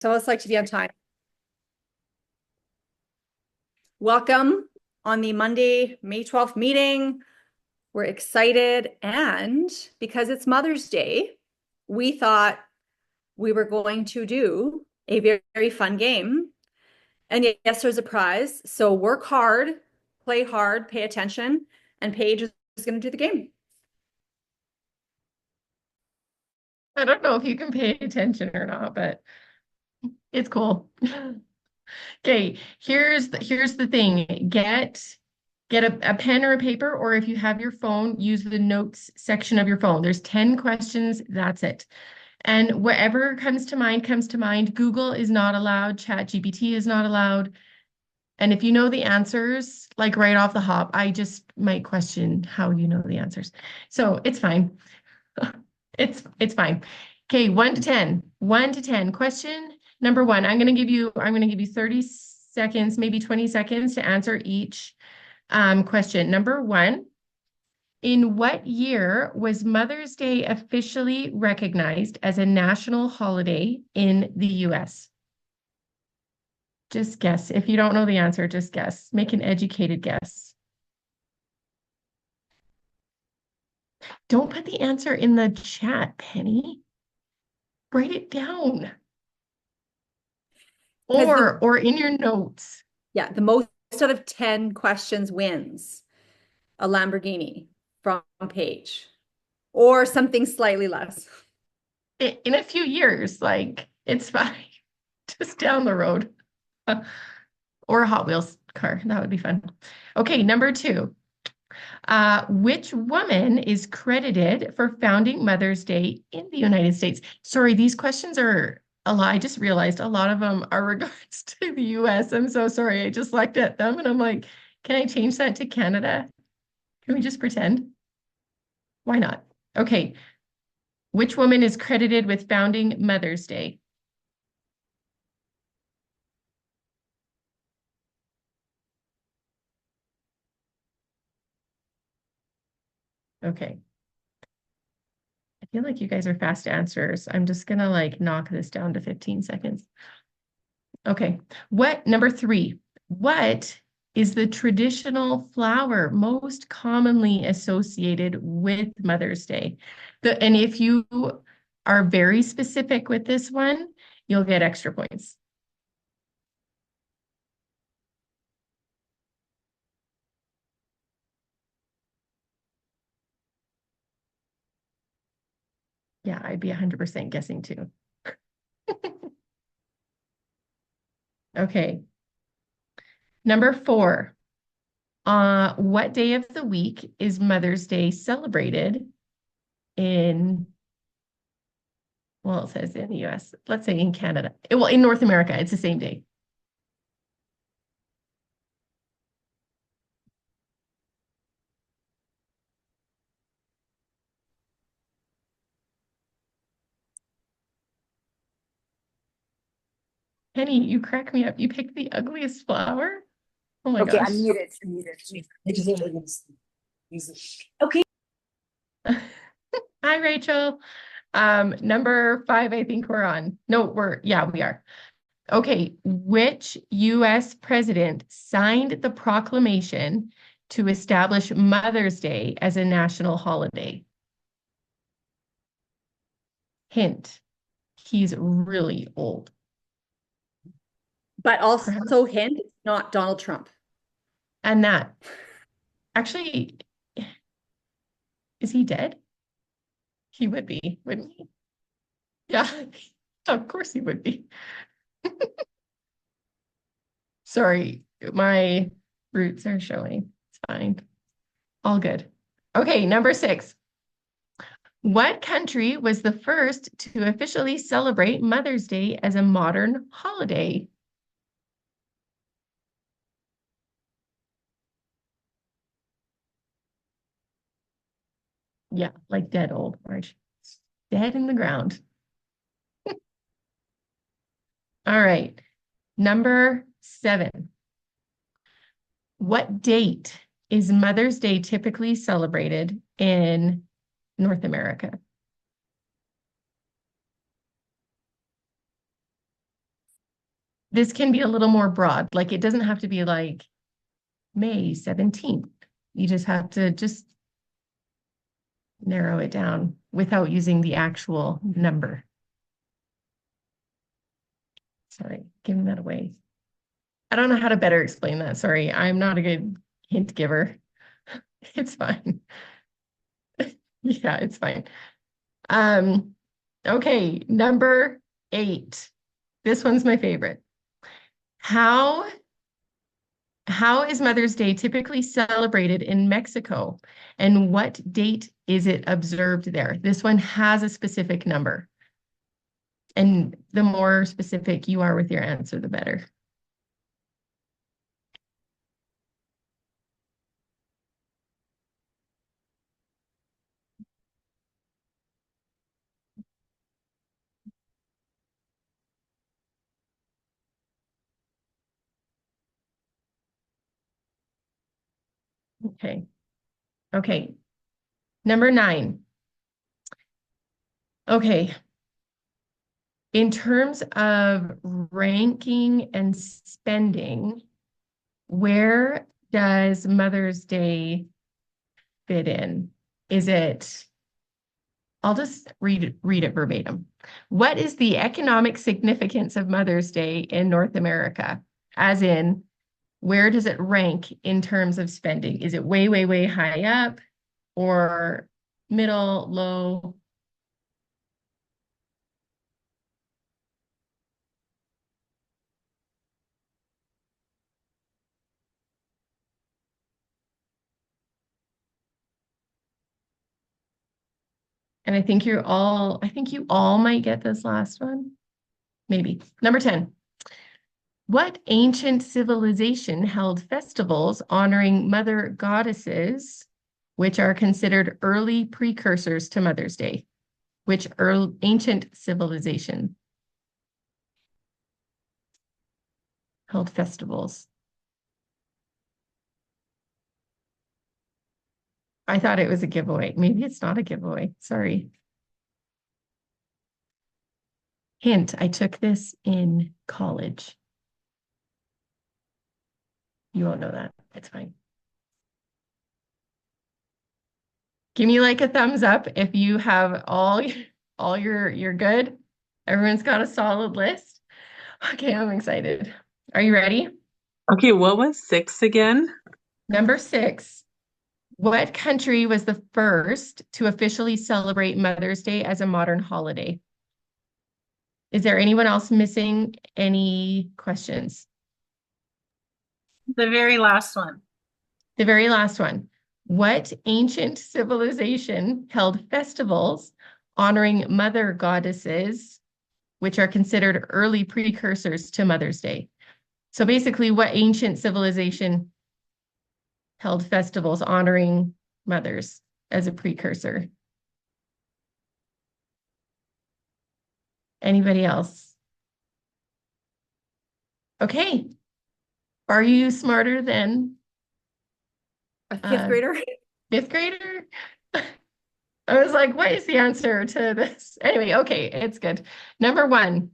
So it's like to be on time. Welcome on the Monday, May 12th meeting. We're excited. And because it's Mother's Day, we thought we were going to do a very, very fun game. And yes, there's a prize. So work hard, play hard, pay attention, and Paige is going to do the game. I don't know if you can pay attention or not, but it's cool. Okay, here's the thing. Get a pen or a paper, or if you have your phone, use the notes section of your phone. There's 10 questions, that's it. And whatever comes to mind, comes to mind. Google is not allowed, ChatGPT is not allowed. And if you know the answers, like right off the hop, I just might question how you know the answers. So it's fine. It's fine. Okay, 1 to 10. 1 to 10. Question number 1. I'm going to give you 30 seconds, maybe 20 seconds to answer each question. Number 1. In what year was Mother's Day officially recognized as a national holiday in the US? Just guess. If you don't know the answer, just guess. Make an educated guess. Don't put the answer in the chat, Penny. Write it down. Because Or in your notes. the most out of 10 questions wins a Lamborghini from Paige or something slightly less. In a few years, like it's fine. Just down the road. Or a Hot Wheels car. That would be fun. Okay, number 2. Which woman is credited for founding Mother's Day in the United States? Sorry, these questions are a lot. I just realized a lot of them are regards to the US. I'm so sorry. I just looked at them and I'm like, can I change that to Canada? Can we just pretend? Why not? Okay. Which woman is credited with founding Mother's Day? Okay. I feel like you guys are fast answers. I'm just gonna like knock this down to 15 seconds. Okay. Number 3, what is the traditional flower most commonly associated with Mother's Day? And if you are very specific with this one, you'll get extra points. Yeah, I'd be 100% guessing too. Okay. Number 4, what day of the week is Mother's Day celebrated in, well, it says in the US, let's say in Canada. Well, in North America, it's the same day. Penny, you crack me up. You picked the ugliest flower? Oh my Okay, gosh. I'm muted. I'm muted. I just use it. Okay. Hi, Rachel. Number 5, I think we're on. No, yeah, we are. Okay, which US president signed the proclamation to establish Mother's Day as a national holiday? Hint, he's really old. But Perhaps. also hint, it's not Donald Trump. And that, actually, is he dead? He would be, wouldn't he? Yeah, of course he would be. Sorry, my roots are showing. It's fine. All good. Okay, number 6. What country was the first to officially celebrate Mother's Day as a modern holiday? Yeah, like dead old, Marge. Dead in the ground. All right. Number 7. What date is Mother's Day typically celebrated in North America? this can be a little more broad. Like it doesn't have to be like May 17th. You just have to just narrow it down without using the actual number. Sorry, giving that away. I don't know how to better explain that. Sorry, I'm not a good hint giver. It's fine. Yeah, it's fine. Um, okay, number 8. This one's my favorite. How how is Mother's Day typically celebrated in Mexico? And what date is it observed there? This one has a specific number. And the more specific you are with your answer, the better. Okay. Okay. Number 9. Okay. In terms of ranking and spending, where does Mother's Day fit in? Is it, I'll just read it verbatim. What is the economic significance of Mother's Day in North America? As in, where does it rank in terms of spending? Is it way, way, way high up or middle, low? And I think you all might get this last one. Maybe. Number 10. What ancient civilization held festivals honoring mother goddesses, which are considered early precursors to Mother's Day? Which ancient civilization held festivals? I thought it was a giveaway. Maybe it's not a giveaway. Sorry. Hint, I took this in college. You won't know that. It's fine. Give me like a thumbs up if you have all you're good. Everyone's got a solid list. Okay, I'm excited. Are you ready? Okay, what was 6 again? Number 6. What country was the first to officially celebrate Mother's Day as a modern holiday? Is there anyone else missing any questions? The very last one. The very last one. What ancient civilization held festivals honoring mother goddesses, which are considered early precursors to Mother's Day? So basically, what ancient civilization held festivals honoring mothers as a precursor? Anybody else? Okay. Are you smarter than A fifth grader? fifth grader? I was like, what is the answer to this? Anyway, okay, it's good. Number 1.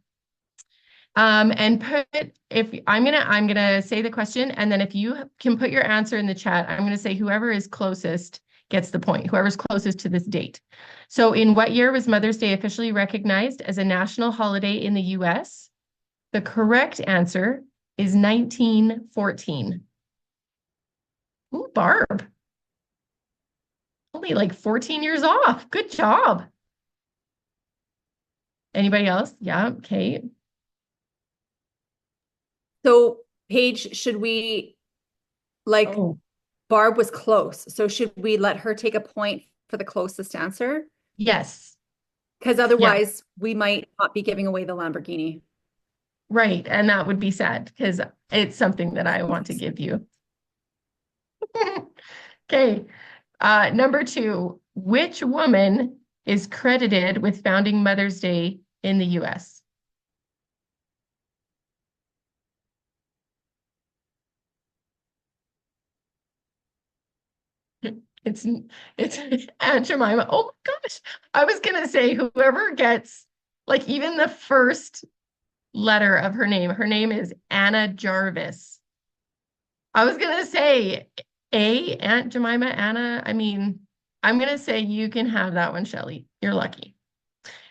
And put if I'm gonna say the question, and then if you can put your answer in the chat, I'm gonna say whoever is closest gets the point, whoever's closest to this date. So in what year was Mother's Day officially recognized as a national holiday in the US? The correct answer is 1914. Ooh, Barb. Only like 14 years off. Good job. Anybody else? Yeah, okay. So, Paige, should we like Oh, Barb was close. So should we let her take a point for the closest answer? yes. Because Yeah, otherwise we might not be giving away the Lamborghini. right. And that would be sad because it's something that I want to give you. Okay. Number 2, which woman is credited with founding Mother's Day in the US? It's it's Aunt Jemima. Oh my gosh. I was gonna say whoever gets like even the first letter of her name. Her name is Anna Jarvis. I was gonna say Aunt Jemima, Anna. I mean, I'm gonna say you can have that one, Shelley. You're lucky.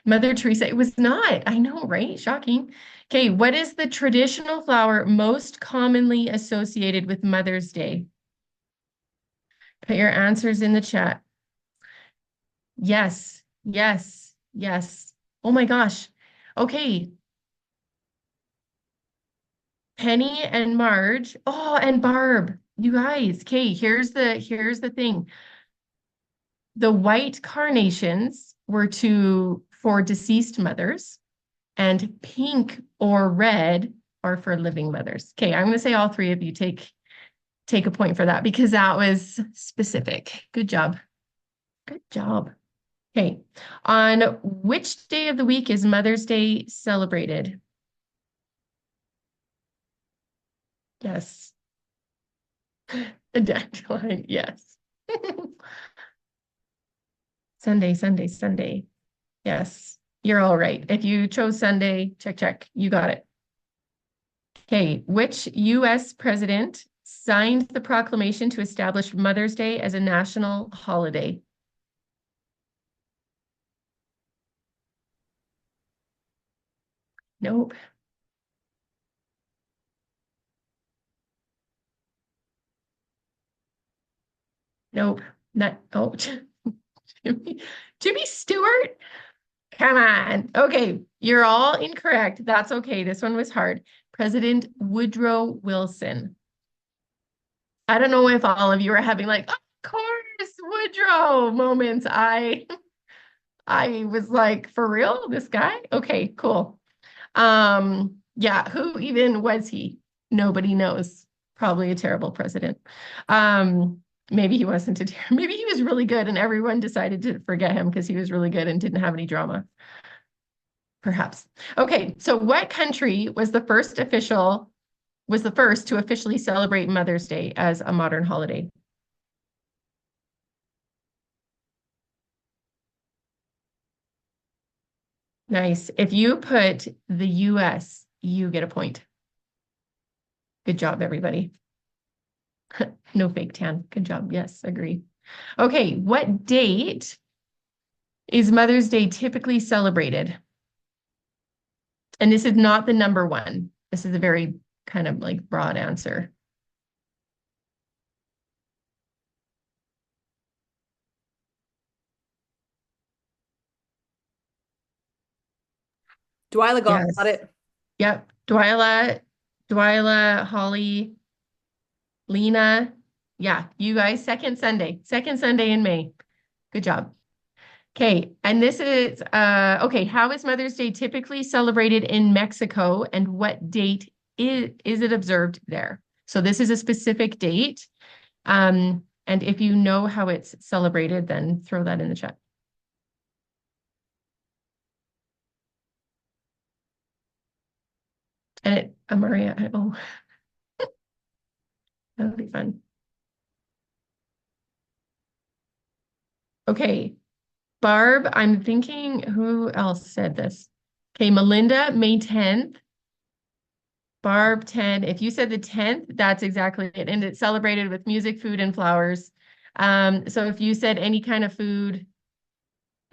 Mother Teresa, it was not. I know, right? Shocking. Okay, what is the traditional flower most commonly associated with Mother's Day? Put your answers in the chat. Yes, yes, yes. Oh my gosh. Okay, Penny and Marge. Oh, and Barb. You guys. Okay, here's the thing. The white carnations were for deceased mothers, and pink or red are for living mothers. Okay, I'm going to say all three of you take a point for that because that was specific. Good job. Good job. Okay, on which day of the week is Mother's Day celebrated? Yes. A dandelion, yes. Sunday, Sunday, Sunday. Yes, you're all right. If you chose Sunday, check, check. You got it. Okay, which US president signed the proclamation to establish Mother's Day as a national holiday? Nope, nope, not, oh, Jimmy Stewart? Come on. Okay, you're all incorrect. That's okay. This one was hard. President Woodrow Wilson. I don't know if all of you are having like, of course, Woodrow moments. I was like, for real, this guy? Okay, cool. Yeah, who even was he? Nobody knows. Probably a terrible president. Maybe he wasn't maybe he was really good and everyone decided to forget him because he was really good and didn't have any drama. Perhaps. Okay, so what country was the first to officially celebrate Mother's Day as a modern holiday? Nice. If you put the US, you get a point. Good job, everybody. No fake tan. Good job. Yes, agree. Okay, what date is Mother's Day typically celebrated? And this is not the number one. This is a very kind of like broad answer. Dwyla got Yes. it. Yep. Dwyla, Holly, Lena. Yeah, you guys, second Sunday in May. Good job. Okay, and this is okay, how is Mother's Day typically celebrated in Mexico and what date is it observed there? So this is a specific date. And if you know how it's celebrated, then throw that in the chat. And Maria, oh, that'll be fun. Okay, Barb, I'm thinking who else said this? Okay, Melinda, May 10th. Barb, 10. If you said the 10th, that's exactly it. And it's celebrated with music, food, and flowers. So if you said any kind of food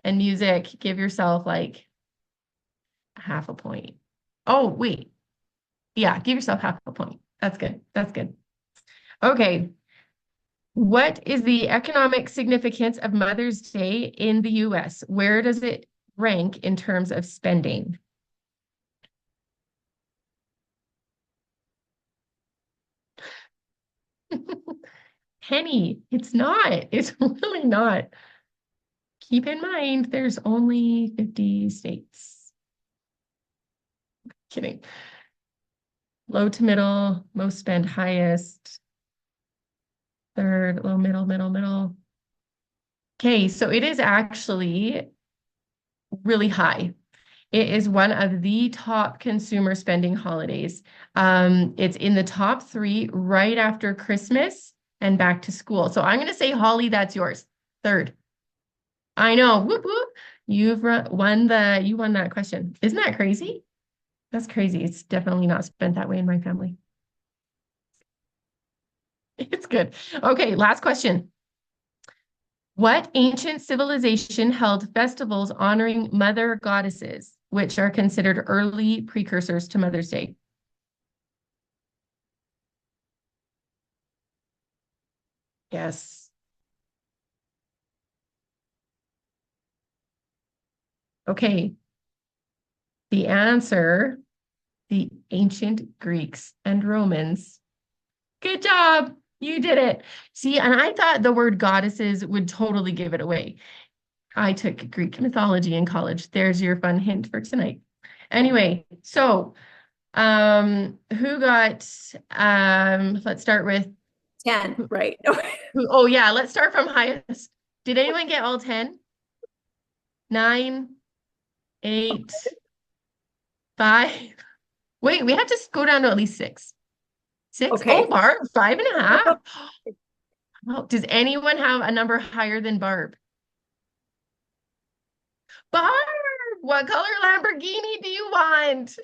and music, give yourself like half a point. Oh, wait. Yeah, give yourself half a point. That's good. That's good. Okay. What is the economic significance of Mother's Day in the US? Where does it rank in terms of spending? Penny, it's not. It's really not. Keep in mind, there's only 50 states. Kidding. Low to middle, most spend highest. Third, low, middle, middle, middle. Okay, so it is actually really high. It is one of the top consumer spending holidays. It's in the top three right after Christmas and back to school. So I'm going to say, Holly, that's yours. Third. I know. Whoop, whoop. You won that question. Isn't that crazy? That's crazy. It's definitely not spent that way in my family. It's good. Okay, last question. What ancient civilization held festivals honoring mother goddesses, which are considered early precursors to Mother's Day? Yes. Okay. The answer, the ancient Greeks and Romans. Good job. You did it. See, and I thought the word goddesses would totally give it away. I took Greek mythology in college. There's your fun hint for tonight. Anyway, so who got let's start with 10, right? oh yeah, let's start from highest. Did anyone get all 10? 9, 8, 5. Wait, we have to go down to at least 6. 6? Oh, Okay. Barb, 5.5. Oh, does anyone have a number higher than Barb? Barb, what color Lamborghini do you want?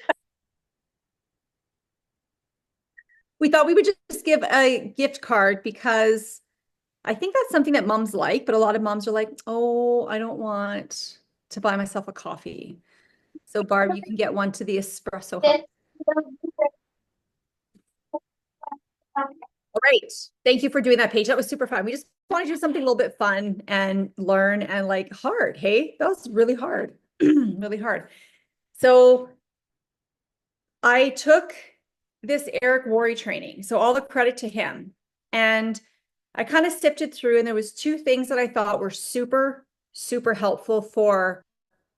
We thought we would just give a gift card because I think that's something that moms like, but a lot of moms are like, oh, I don't want to buy myself a coffee. So Barb, you can get one to the espresso hut. All right. Thank you for doing that, Paige. That was super fun. We just want to do something a little bit fun and learn and like hard. Hey, that was really hard. Really hard. So I took this Eric Worre training. So all the credit to him. And I kind of sifted through, and there was two things that I thought were super, super helpful for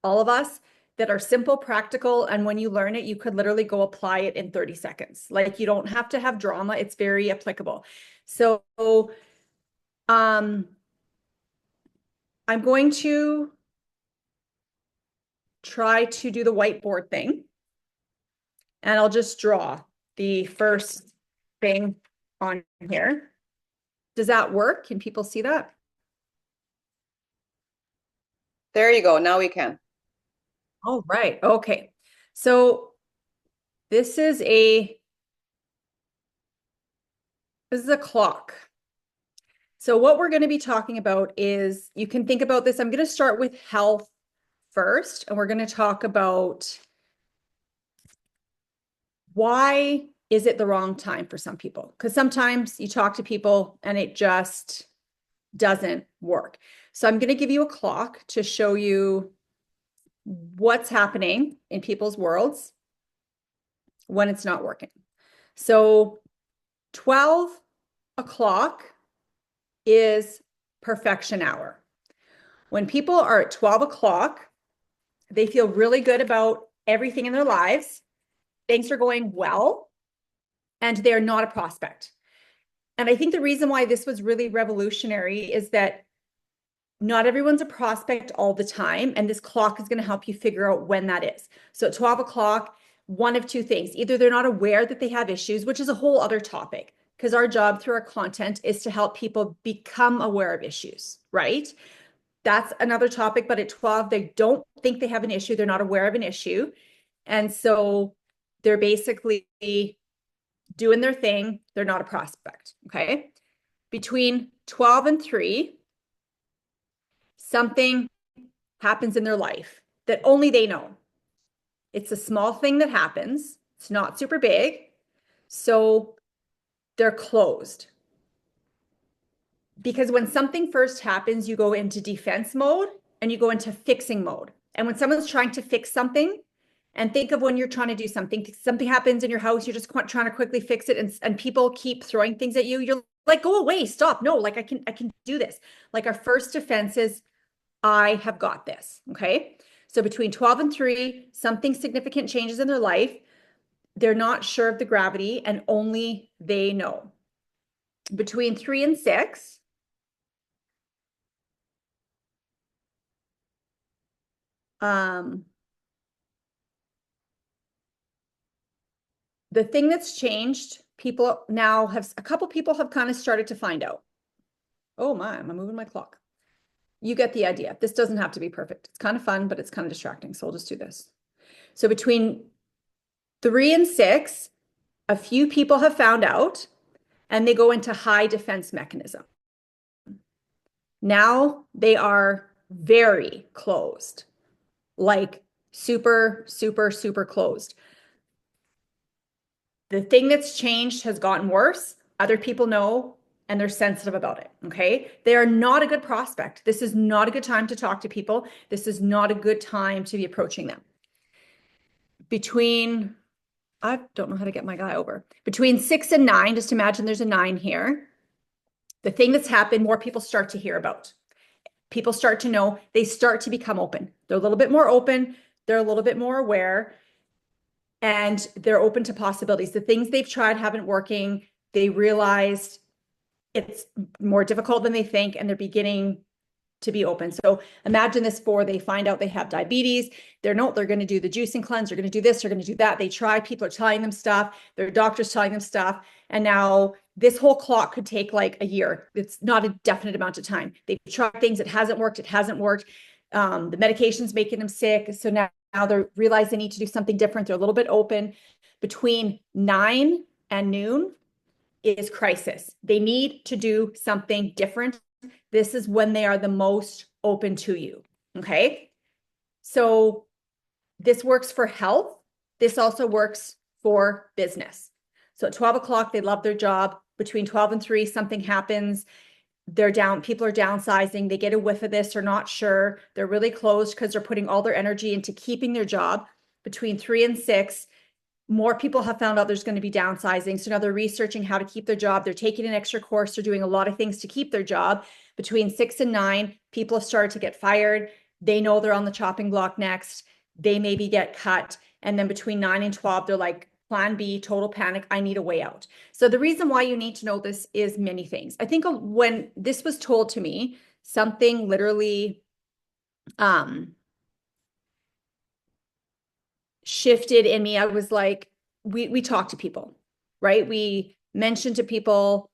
all of us that are simple, practical, and when you learn it, you could literally go apply it in 30 seconds. Like you don't have to have drama. It's very applicable. So um, I'm going to try to do the whiteboard thing, and I'll just draw the first thing on here. Does that work? Can people see that? There you go. Now we can. All right. Okay. So this is a clock. So what we're going to be talking about is, you can think about this. I'm going to start with health first, and we're going to talk about why is it the wrong time for some people? Because sometimes you talk to people and it just doesn't work. So I'm going to give you a clock to show you what's happening in people's worlds when it's not working. So 12 o'clock is perfection hour. When people are at 12 o'clock, they feel really good about everything in their lives. Things are going well, and they're not a prospect. And I think the reason why this was really revolutionary is that not everyone's a prospect all the time. And this clock is going to help you figure out when that is. So at 12 o'clock, one of two things: either they're not aware that they have issues, which is a whole other topic, because our job through our content is to help people become aware of issues, right? That's another topic. But at 12, they don't think they have an issue. They're not aware of an issue. And so they're basically doing their thing. They're not a prospect. Okay. Between 12 and 3, something happens in their life that only they know. It's a small thing that happens. It's not super big. So they're closed. Because when something first happens, you go into defense mode and you go into fixing mode. And when someone's trying to fix something, and think of when you're trying to do something, something happens in your house, you're just trying to quickly fix it, and people keep throwing things at you. You're like, go away, stop. No, like I can do this. Like our first defense is, I have got this. Okay. So between 12 and 3, something significant changes in their life. They're not sure of the gravity, and only they know. Between 3 and 6, the thing that's changed, people now have, a couple people have kind of started to find out. Oh my, I'm moving my clock. You get the idea. This doesn't have to be perfect. It's kind of fun, but it's kind of distracting. So I'll just do this. So between 3 and 6, a few people have found out and they go into high defense mechanism. Now they are very closed, like super, super, super closed. The thing that's changed has gotten worse. Other people know and they're sensitive about it. Okay. They are not a good prospect. This is not a good time to talk to people. This is not a good time to be approaching them. I don't know how to get my guy over. Between 6 and 9, just imagine there's a 9 here. The thing that's happened, more people start to hear about. People start to know, they start to become open. They're a little bit more open. They're a little bit more aware. And they're open to possibilities. The things they've tried haven't working. They realized it's more difficult than they think, and they're beginning to be open. So imagine this for they find out they have diabetes. They're going to do the juicing cleanse. They're going to do this. They're going to do that. They try. People are telling them stuff. Their doctor's telling them stuff. And now this whole clock could take like a year. It's not a definite amount of time. They've tried things. It hasn't worked. It hasn't worked. The medication's making them sick. So now they realize they need to do something different. They're a little bit open. Between 9 and noon is crisis. They need to do something different. This is when they are the most open to you. Okay. So this works for health. This also works for business. So at 12 o'clock, they love their job. Between 12 and 3, something happens. They're down, people are downsizing. They get a whiff of this, they're not sure. They're really closed because they're putting all their energy into keeping their job. Between 3 and 6, more people have found out there's going to be downsizing. So now they're researching how to keep their job. They're taking an extra course. They're doing a lot of things to keep their job. Between 6 and 9, people have started to get fired. They know they're on the chopping block next. They maybe get cut. And then between 9 and 12, they're like, plan B, total panic. I need a way out. So the reason why you need to know this is many things. I think when this was told to me, something literally shifted in me. I was like, we talk to people, right? We mention to people,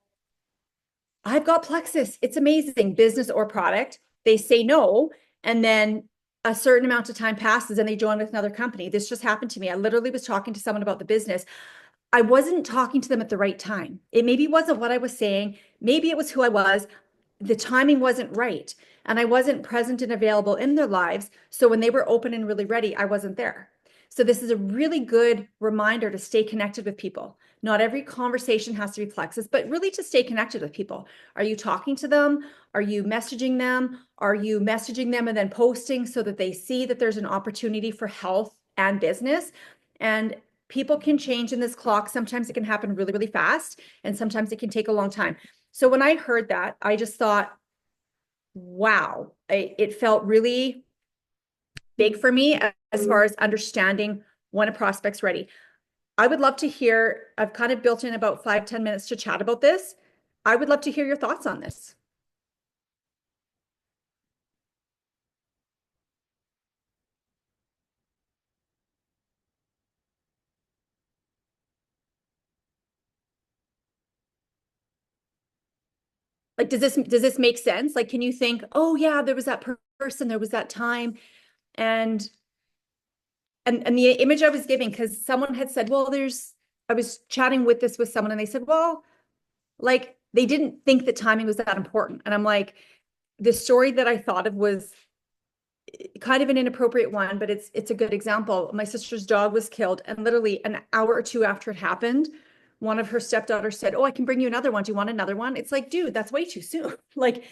I've got Plexus. It's amazing, business or product. They say no. And then a certain amount of time passes and they join with another company. This just happened to me. I literally was talking to someone about the business. I wasn't talking to them at the right time. It maybe wasn't what I was saying. Maybe it was who I was. The timing wasn't right. And I wasn't present and available in their lives. So when they were open and really ready, I wasn't there. So this is a really good reminder to stay connected with people. Not every conversation has to be Plexus, but really to stay connected with people. Are you talking to them? Are you messaging them? Are you messaging them and then posting so that they see that there's an opportunity for health and business? And people can change in this clock. Sometimes it can happen really, really fast, and sometimes it can take a long time. So when I heard that, I just thought, wow, it felt really big for me as far as understanding when a prospect's ready. I would love to hear, I've kind of built in about 5-10 minutes to chat about this. I would love to hear your thoughts on this. Like, does this make sense? Like, can you think, oh yeah, there was that person, there was that time, and the image I was giving, because someone had said, well, I was chatting with someone and they said, well, like they didn't think that timing was that important. And I'm like, the story that I thought of was kind of an inappropriate one, but it's a good example. My sister's dog was killed, and literally an hour or two after it happened, one of her stepdaughters said, oh, I can bring you another one. Do you want another one? It's like, dude, that's way too soon. Like,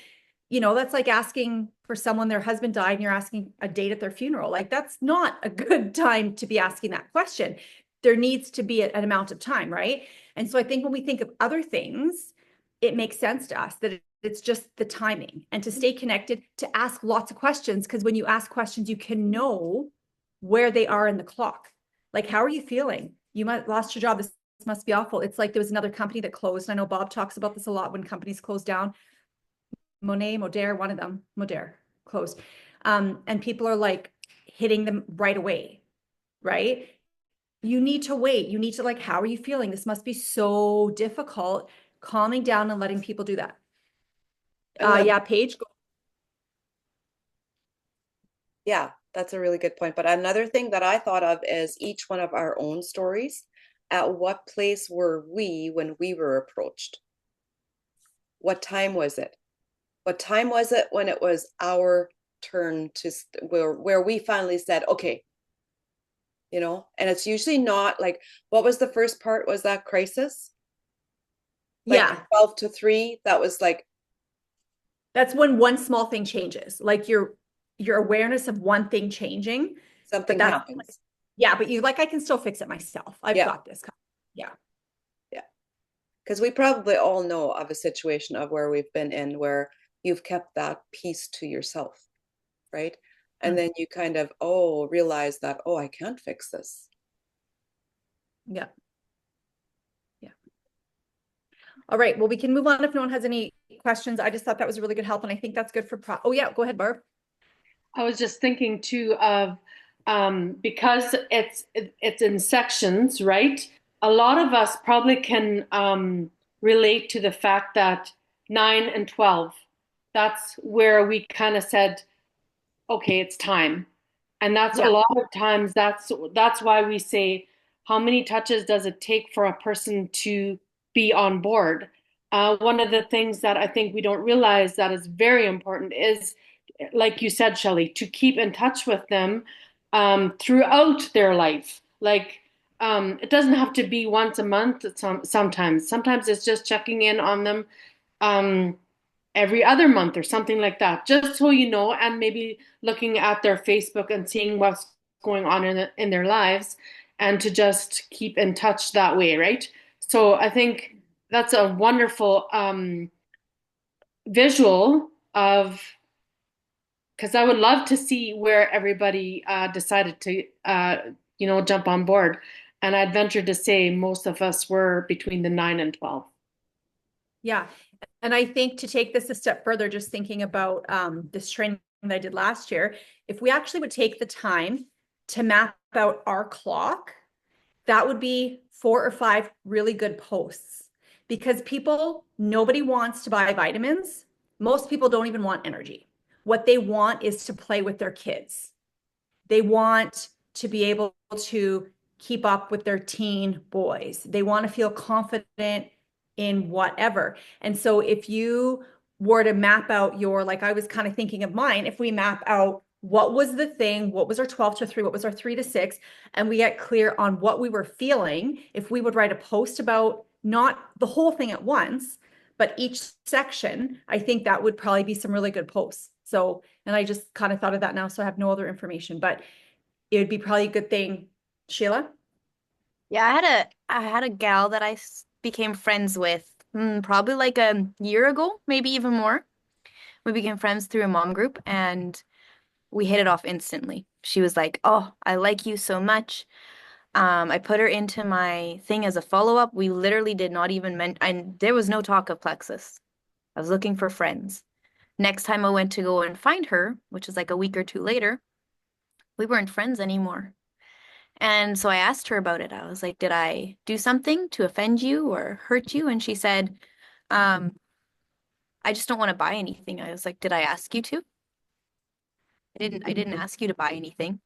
that's like asking for someone, their husband died and you're asking a date at their funeral. Like, that's not a good time to be asking that question. There needs to be an amount of time, right? And so I think when we think of other things, it makes sense to us that it's just the timing, and to stay connected, to ask lots of questions, because when you ask questions, you can know where they are in the clock. Like, how are you feeling? You might lost your job. This must be awful. It's like there was another company that closed. I know Bob talks about this a lot when companies close down. Modere, one of them, Modere closed. And people are like hitting them right away, right? You need to wait. You need to, like, how are you feeling? This must be so difficult. Calming down and letting people do that. Yeah, Paige. Yeah. That's a really good point. But another thing that I thought of is each one of our own stories. At what place were we when we were approached? What time was it? What time was it when it was our turn to where we finally said, okay, and it's usually not like, what was the first part? Was that crisis? Like Yeah. 12 to 3, that was like That's when one small thing changes, like your awareness of one thing changing, but something that's happens. yeah, but you like, I can still fix it myself. I've Yeah, got this. Yeah. yeah. Because we probably all know of a situation of where we've been in where you've kept that piece to yourself, right? And then you kind of, realize that, I can't fix this. Yeah. Yeah. All right. Well, we can move on if no one has any questions. I just thought that was a really good help. And I think that's good for oh yeah, go ahead, Barb. I was just thinking too of because it's in sections, right? A lot of us probably can relate to the fact that 9 and 12, that's where we kind of said, okay, it's time. And that's a Yeah. lot of times that's why we say, how many touches does it take for a person to be on board? One of the things that I think we don't realize that is very important is, like you said, Shelley, to keep in touch with them throughout their life. Like it doesn't have to be once a month. Sometimes it's just checking in on them um, every other month or something like that, just so you know, and maybe looking at their Facebook and seeing what's going on in their lives, and to just keep in touch that way, right? So I think that's a wonderful visual of, because I would love to see where everybody decided to, jump on board. And I'd venture to say most of us were between the 9 and 12. Yeah. And I think to take this a step further, just thinking about this training that I did last year, if we actually would take the time to map out our clock, that would be 4 or 5 really good posts, because nobody wants to buy vitamins. Most people don't even want energy. What they want is to play with their kids. They want to be able to keep up with their teen boys. They want to feel confident in whatever. And so if you were to map out like I was kind of thinking of mine, if we map out what was the thing, what was our 12 to 3, what was our 3 to 6, and we get clear on what we were feeling, if we would write a post about not the whole thing at once, but each section, I think that would probably be some really good posts. So, and I just kind of thought of that now, so I have no other information, but it would be probably a good thing. Sheila? Yeah, I had a gal that became friends with probably like a year ago, maybe even more. We became friends through a mom group and we hit it off instantly. She was like, "Oh, I like you so much." I put her into my thing as a follow-up. We literally did not even and there was no talk of Plexus. I was looking for friends. Next time I went to go and find her, which is like a week or two later, we weren't friends anymore. And so I asked her about it. I was like, "Did I do something to offend you or hurt you?" And she said, um, "I just don't want to buy anything." I was like, "Did I ask you to? I didn't ask you to buy anything."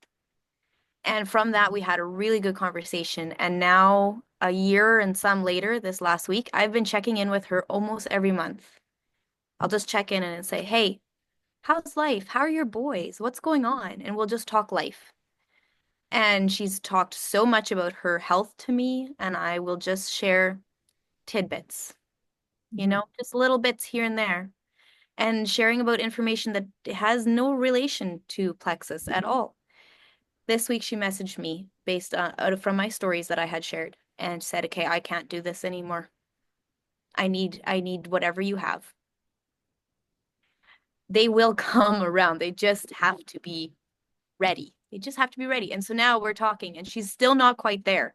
And from that, we had a really good conversation. And now, a year and some later, this last week, I've been checking in with her almost every month. I'll just check in and say, "Hey, how's life? How are your boys? What's going on?" And we'll just talk life. And she's talked so much about her health to me, and I will just share tidbits, just little bits here and there, and sharing about information that has no relation to Plexus at all. This week she messaged me based on from my stories that I had shared and said, "Okay, I can't do this anymore. I need whatever you have." They will come around. They just have to be ready. They just have to be ready. And so now we're talking, and she's still not quite there.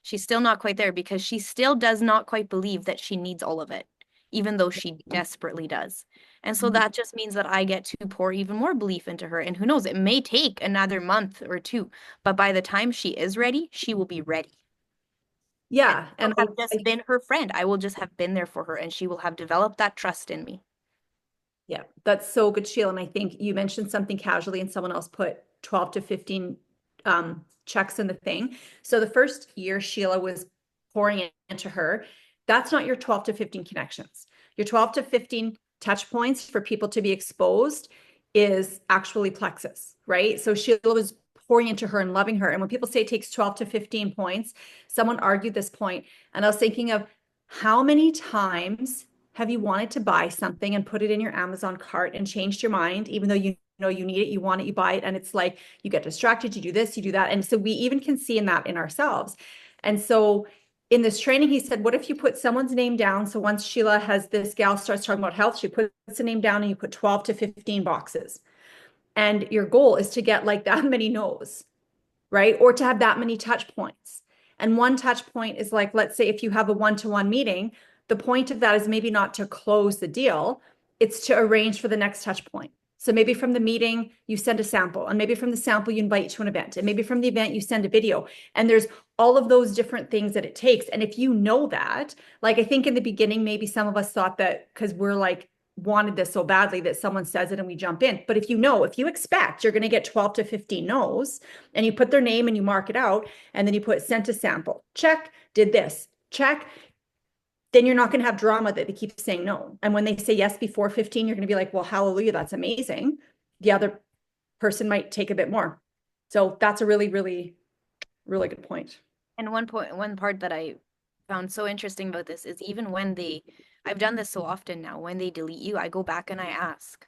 She's still not quite there because she still does not quite believe that she needs all of it, even though she desperately does. And so that just means that I get to pour even more belief into her. And who knows, it may take another month or two, but by the time she is ready, she will be ready. Yeah. And I've just been her friend. I will just have been there for her, and she will have developed that trust in me. Yeah, that's so good, Sheila. And I think you mentioned something casually and someone else put 12 to 15 checks in the thing. So the first year Sheila was pouring into her, that's not your 12 to 15 connections. Your 12 to 15 touch points for people to be exposed is actually plexus, right? So Sheila was pouring into her and loving her. And when people say it takes 12 to 15 points, someone argued this point, and I was thinking of how many times have you wanted to buy something and put it in your Amazon cart and changed your mind, even though you know you need it, you want it, you buy it, and it's like you get distracted, you do this, you do that. And so we even can see in that in ourselves. And so in this training, he said, what if you put someone's name down? So once Sheila has this gal starts talking about health, she puts the name down and you put 12 to 15 boxes. And your goal is to get like that many no's, right? Or to have that many touch points. And one touch point is like, let's say if you have a one-to-one meeting, the point of that is maybe not to close the deal, it's to arrange for the next touch point. So maybe from the meeting, you send a sample, and maybe from the sample, you invite to an event, and maybe from the event, you send a video. And there's all of those different things that it takes. And if you know that, like I think in the beginning, maybe some of us thought that because we're like, wanted this so badly that someone says it and we jump in. But if you expect you're going to get 12 to 15 no's, and you put their name and you mark it out, and then you put sent a sample, check, did this, check, then you're not going to have drama that they keep saying no. And when they say yes before 15, you're going to be like, well, hallelujah, that's amazing. The other person might take a bit more. So that's a really, really, really good point. And one part that I found so interesting about this is even when I've done this so often now, when they delete you, I go back and I ask.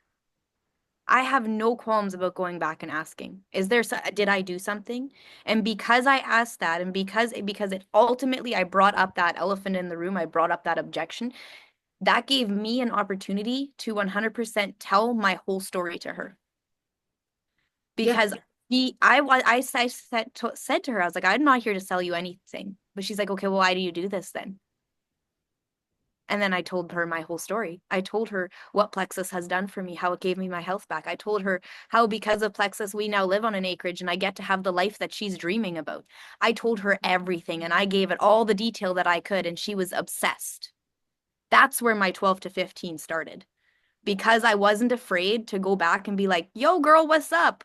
I have no qualms about going back and asking, did I do something? And because I asked that, and because it ultimately, I brought up that elephant in the room, I brought up that objection, that gave me an opportunity to 100% tell my whole story to her. Because I said to her, I was like, I'm not here to sell you anything. But she's like, okay, well, why do you do this then? And then I told her my whole story. I told her what Plexus has done for me, how it gave me my health back. I told her how because of Plexus, we now live on an acreage and I get to have the life that she's dreaming about. I told her everything and I gave it all the detail that I could, and she was obsessed. That's where my 12 to 15 started. Because I wasn't afraid to go back and be like, yo, girl, what's up?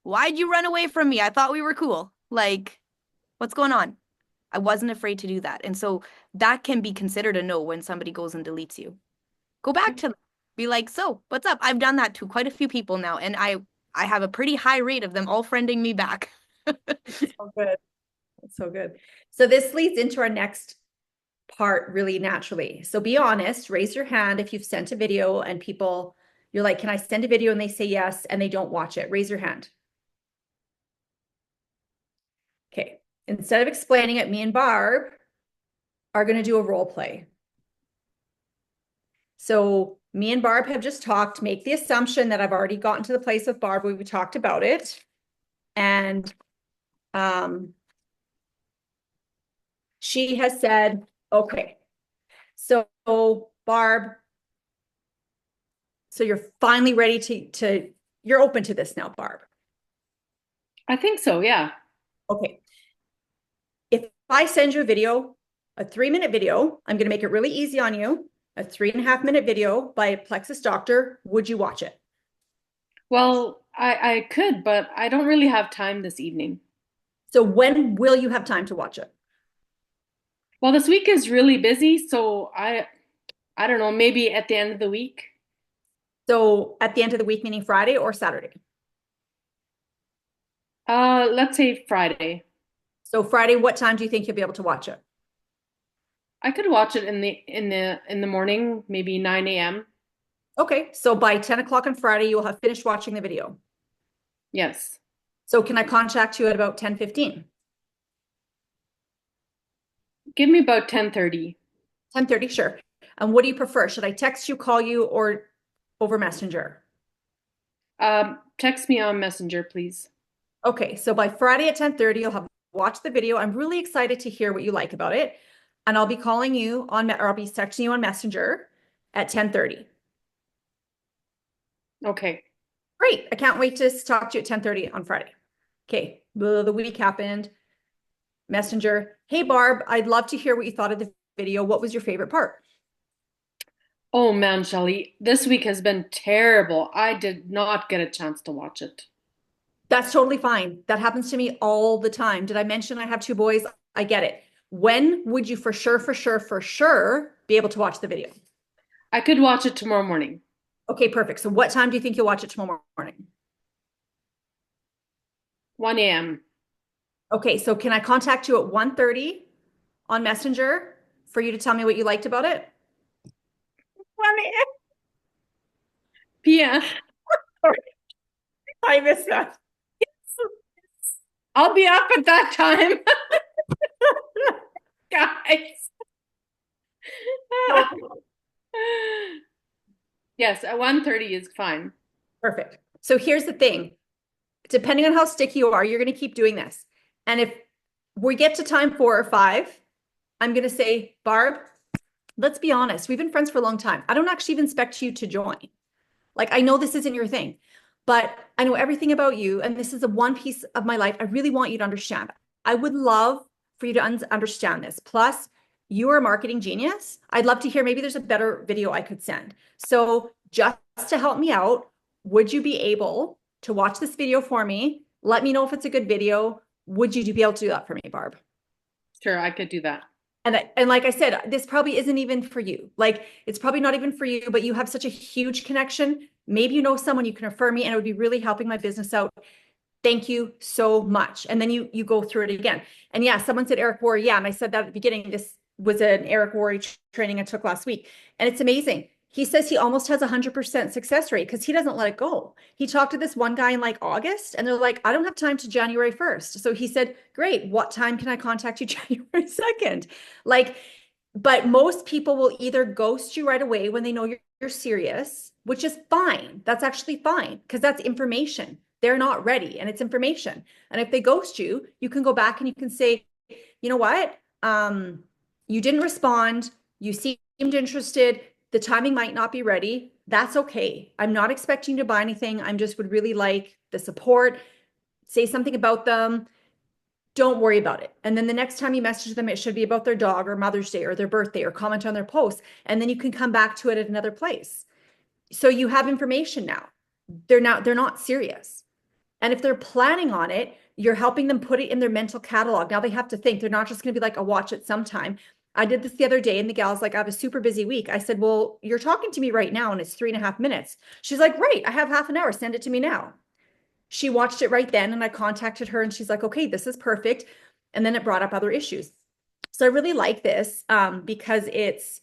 Why'd you run away from me? I thought we were cool. Like, what's going on? I wasn't afraid to do that. And so that can be considered a no when somebody goes and deletes you. Go back to them. Be like, so what's up? I've done that to quite a few people now, and I have a pretty high rate of them all friending me back. So good. That's so good. So this leads into our next part really naturally. So be honest, raise your hand if you've sent a video and people, you're like, can I send a video? And they say yes, and they don't watch it. Raise your hand. Okay. Instead of explaining it, me and Barb are going to do a role play. So me and Barb have just talked. Make the assumption that I've already gotten to the place with Barb where we talked about it. And she has said, okay, so Barb, so you're finally ready you're open to this now, Barb. I think so, yeah. Okay. If I send you a video, a 3-minute video, I'm going to make it really easy on you, a 3.5-minute video by a Plexus doctor, would you watch it? Well, I could, but I don't really have time this evening. So when will you have time to watch it? Well, this week is really busy, so I don't know, maybe at the end of the week. So at the end of the week, meaning Friday or Saturday? Let's say Friday. So Friday, what time do you think you'll be able to watch it? I could watch it in the morning, maybe 9 a.m. Okay, so by 10 o'clock on Friday, you will have finished watching the video. Yes. So can I contact you at about 10:15? Give me about 10:30. 10:30, sure. And what do you prefer? Should I text you, call you, or over Messenger? Text me on Messenger, please. Okay, so by Friday at 10:30, you'll have watched the video. I'm really excited to hear what you like about it. And I'll be calling you or I'll be texting you on Messenger at 10:30. Okay. Great. I can't wait to talk to you at 10:30 on Friday. Okay, the week happened. Messenger. Hey, Barb, I'd love to hear what you thought of the video. What was your favorite part? Oh man, Shelley, this week has been terrible. I did not get a chance to watch it. That's totally fine. That happens to me all the time. Did I mention I have two boys? I get it. When would you for sure be able to watch the video? I could watch it tomorrow morning. Okay, perfect. So what time do you think you'll watch it tomorrow morning? 1 a.m. Okay, so can I contact you at 1:30 on Messenger for you to tell me what you liked about it? 1 a.m. PM. I missed that. I'll be up at that time. Guys. Yes, at 1:30 is fine. Perfect. So here's the thing. Depending on how sticky you are, you're going to keep doing this. And if we get to time 4 or 5, I'm going to say, Barb, let's be honest. We've been friends for a long time. I don't actually even expect you to join. Like, I know this isn't your thing, but I know everything about you. And this is the one piece of my life I really want you to understand. I would love for you to understand this. Plus, you are a marketing genius. I'd love to hear, maybe there's a better video I could send. So just to help me out, would you be able to watch this video for me? Let me know if it's a good video. Would you be able to do that for me, Barb? Sure, I could do that. And like I said, this probably isn't even for you. Like, it's probably not even for you, but you have such a huge connection. Maybe you know someone, you can refer me, and it would be really helping my business out. Thank you so much. And then you go through it again. And yeah, someone said Eric Worre. Yeah, and I said that at the beginning. This was an Eric Worre training I took last week, and it's amazing. He says he almost has 100% success rate because he doesn't let it go. He talked to this one guy in like August, and they're like, I don't have time to January 1st. So he said, great, what time can I contact you January 2nd? Like, but most people will either ghost you right away when they know you're serious, which is fine. That's actually fine because that's information. They're not ready and it's information. And if they ghost you, you can go back and you can say, you know what? You didn't respond. You seemed interested. The timing might not be ready. That's okay. I'm not expecting you to buy anything. I'm just would really like the support. Say something about them. Don't worry about it. And then the next time you message them, it should be about their dog or Mother's Day or their birthday or comment on their posts. And then you can come back to it at another place. So you have information now. They're not serious. And if they're planning on it, you're helping them put it in their mental catalog. Now they have to think. They're not just going to be like, I'll watch it sometime. I did this the other day and the gal's like, I have a super busy week. I said, well, you're talking to me right now and it's 3.5 minutes. She's like, great, I have half an hour. Send it to me now. She watched it right then and I contacted her and she's like, okay, this is perfect. And then it brought up other issues. So I really like this because it's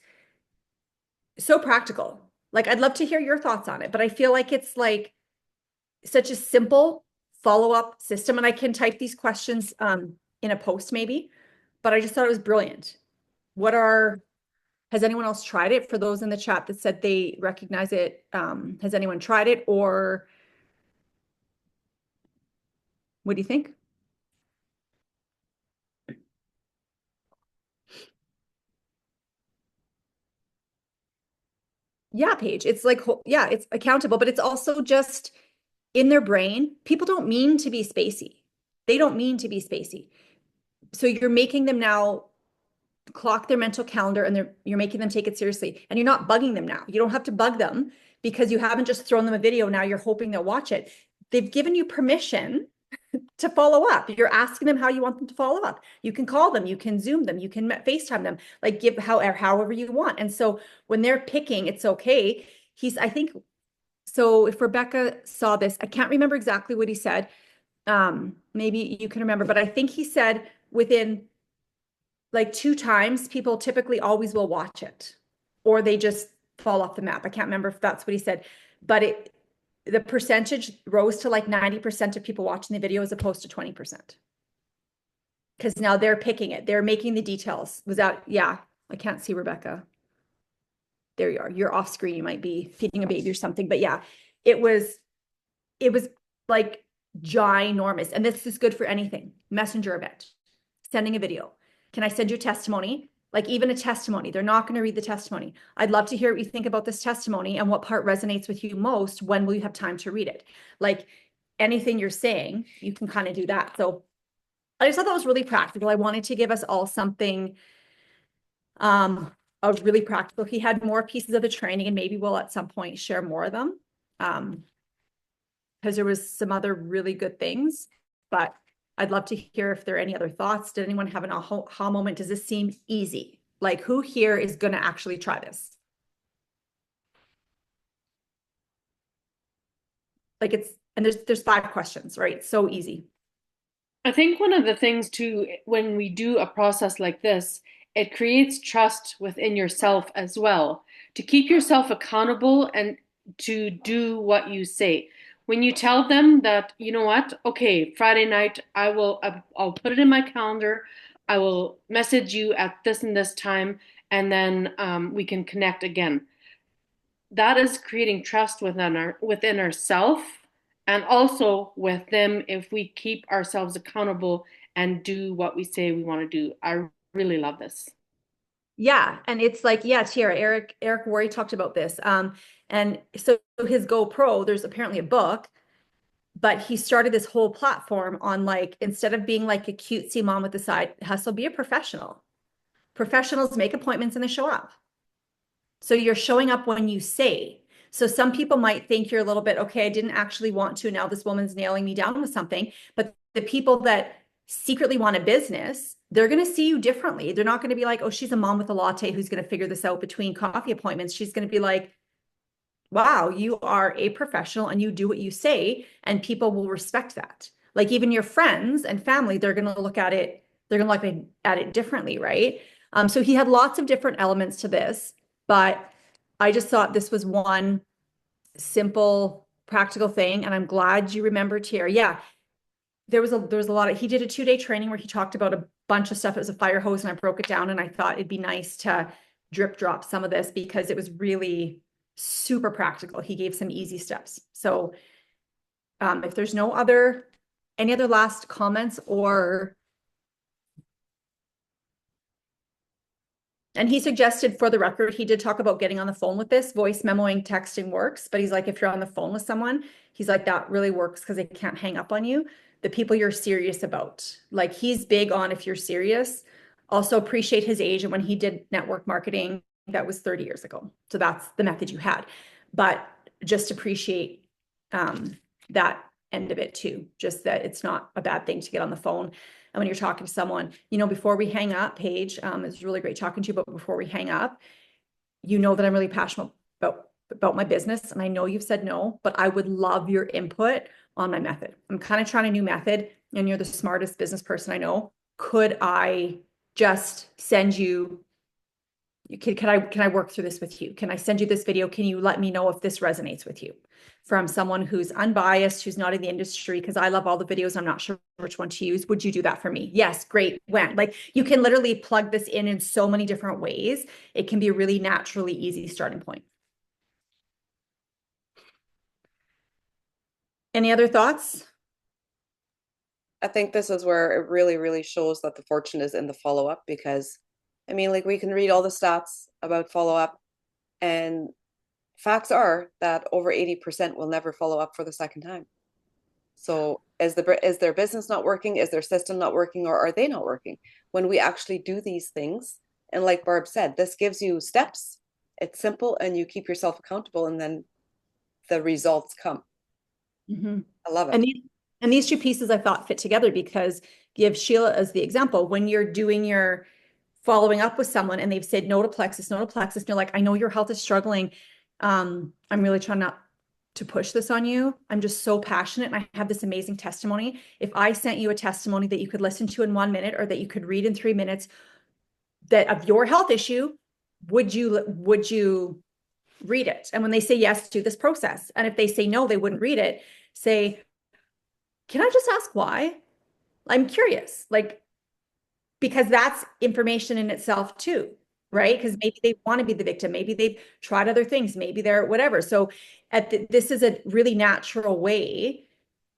so practical. Like, I'd love to hear your thoughts on it, but I feel like it's like such a simple follow-up system. And I can type these questions in a post maybe, but I just thought it was brilliant. Has anyone else tried it? For those in the chat that said they recognize it, has anyone tried it, or what do you think? Yeah, Paige, it's like, yeah, it's accountable, but it's also just in their brain. People don't mean to be spacey. They don't mean to be spacey. So you're making them now clock their mental calendar and you're making them take it seriously. And you're not bugging them now. You don't have to bug them because you haven't just thrown them a video. Now you're hoping they'll watch it. They've given you permission to follow up. You're asking them how you want them to follow up. You can call them, you can Zoom them, you can FaceTime them, like give however you want. And so when they're picking, it's okay. I think, so if Rebecca saw this, I can't remember exactly what he said. Maybe you can remember, but I think he said within like 2 times, people typically always will watch it or they just fall off the map. I can't remember if that's what he said, but the percentage rose to like 90% of people watching the video as opposed to 20%. Because now they're picking it. They're making the details. Yeah, I can't see Rebecca. There you are. You're off screen. You might be feeding a baby or something. But yeah, it was like ginormous. And this is good for anything. Messenger event, sending a video. Can I send you a testimony? Like even a testimony. They're not going to read the testimony. I'd love to hear what you think about this testimony and what part resonates with you most. When will you have time to read it? Like anything you're saying, you can kind of do that. So I just thought that was really practical. I wanted to give us all something really practical. He had more pieces of the training and maybe we'll at some point share more of them. because there was some other really good things, but I'd love to hear if there are any other thoughts. Did anyone have an aha moment? Does this seem easy? Like, who here is going to actually try this? Like, and there's 5 questions, right? So easy. I think one of the things too, when we do a process like this, it creates trust within yourself as well, to keep yourself accountable and to do what you say. When you tell them that, you know what, okay, Friday night, I'll put it in my calendar. I will message you at this and this time, and then we can connect again. That is creating trust within ourselves and also with them if we keep ourselves accountable and do what we say we want to do. I really love this. Yeah. And it's like, yeah, Tiara, Eric Worre talked about this. And so his GoPro, there's apparently a book, but he started this whole platform on like, instead of being like a cutesy mom with the side hustle, be a professional. Professionals make appointments and they show up. So you're showing up when you say. So some people might think you're a little bit, okay, I didn't actually want to. Now this woman's nailing me down with something. But the people that secretly want a business, they're going to see you differently. They're not going to be like, oh, she's a mom with a latte who's going to figure this out between coffee appointments. She's going to be like, wow, you are a professional and you do what you say, and people will respect that. Like even your friends and family, they're going to look at it, they're going to look at it differently, right? So he had lots of different elements to this, but I just thought this was one simple, practical thing. And I'm glad you remembered here. Yeah, there was a lot of, he did a 2-day training where he talked about a bunch of stuff. It was a fire hose and I broke it down and I thought it'd be nice to drip drop some of this because it was really super practical. He gave some easy steps. So if there's any other last comments and he suggested, for the record, he did talk about getting on the phone with this. Voice memoing, texting works, but he's like, if you're on the phone with someone, he's like, that really works because they can't hang up on you. The people you're serious about. Like he's big on if you're serious. Also appreciate his age. And when he did network marketing, that was 30 years ago. So that's the method you had. But just appreciate that end of it too. Just that it's not a bad thing to get on the phone. And when you're talking to someone, before we hang up, Paige, it's really great talking to you, but before we hang up, that I'm really passionate about my business. And I know you've said no, but I would love your input on my method. I'm kind of trying a new method and you're the smartest business person I know. Could I just send you, can I work through this with you? Can I send you this video? Can you let me know if this resonates with you? From someone who's unbiased, who's not in the industry, because I love all the videos. I'm not sure which one to use. Would you do that for me? Yes, great. When? Like you can literally plug this in so many different ways. It can be a really naturally easy starting point. Any other thoughts? I think this is where it really, really shows that the fortune is in the follow-up because, I mean, like we can read all the stats about follow-up and facts are that over 80% will never follow up for the second time. So is their business not working? Is their system not working? Or are they not working? When we actually do these things, and like Barb said, this gives you steps. It's simple and you keep yourself accountable and then the results come. Mm-hmm. I love it. And these 2 pieces I thought fit together because give Sheila as the example. When you're doing your following up with someone and they've said no to plexus, and you're like, I know your health is struggling. I'm really trying not to push this on you. I'm just so passionate and I have this amazing testimony. If I sent you a testimony that you could listen to in 1 minute or that you could read in 3 minutes that of your health issue, would you read it? And when they say yes, do this process. And if they say no, they wouldn't read it. Say, can I just ask why? I'm curious, like, because that's information in itself too, right? Because maybe they want to be the victim. Maybe they've tried other things. Maybe they're whatever. So this is a really natural way